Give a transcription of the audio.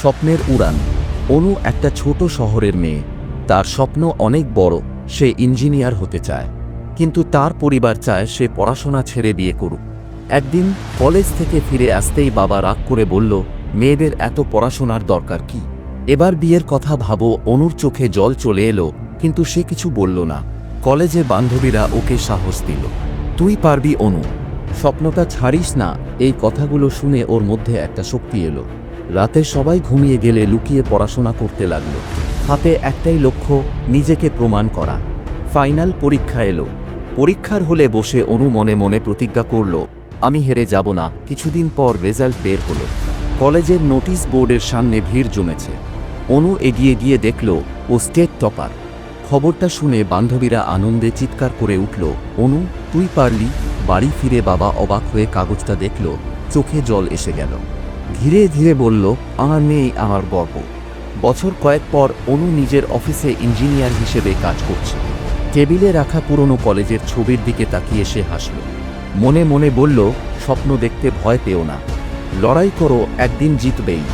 স্বপ্নের উড়ান। অনু একটা ছোট শহরের মেয়ে। তার স্বপ্ন অনেক বড়, সে ইঞ্জিনিয়ার হতে চায়। কিন্তু তার পরিবার চায় সে পড়াশোনা ছেড়ে বিয়ে করুক। একদিন কলেজ থেকে ফিরে আসতেই বাবা রাগ করে বলল, মেয়েদের এত পড়াশোনার দরকার কি? এবার বিয়ের কথা ভাবো। অনুর চোখে জল চলে এলো, কিন্তু সে কিছু বলল না। কলেজে বান্ধবীরা ওকে সাহস দিল, তুই পারবি অনু, স্বপ্নটা ছাড়িস না। এই কথাগুলো শুনে ওর মধ্যে একটা শক্তি এলো। রাতে সবাই ঘুমিয়ে গেলে লুকিয়ে পড়াশোনা করতে লাগলো। হাতে একটাই লক্ষ্য, নিজেকে প্রমাণ করা। ফাইনাল পরীক্ষা এলো। পরীক্ষার হলে বসে অনু মনে মনে প্রতিজ্ঞা করল, আমি হেরে যাব না। কিছুদিন পর রেজাল্ট বের হলো। কলেজের নোটিশ বোর্ডের সামনে ভিড় জমেছে। অনু এগিয়ে গিয়ে দেখল ও স্টেট টপার। খবরটা শুনে বান্ধবীরা আনন্দে চিৎকার করে উঠল, অনু তুই পারলি। বাড়ি ফিরে বাবা অবাক হয়ে কাগজটা দেখল, চোখে জল এসে গেল। ধীরে ধীরে বলল, আমার মেয়ে আমার গর্ব। বছর কয়েক পর অনু নিজের অফিসে ইঞ্জিনিয়ার হিসেবে কাজ করছে। টেবিলে রাখা পুরনো কলেজের ছবির দিকে তাকিয়ে সে হাসল। মনে মনে বলল, স্বপ্ন দেখতে ভয় পেও না, লড়াই করো, একদিন জিতবেই।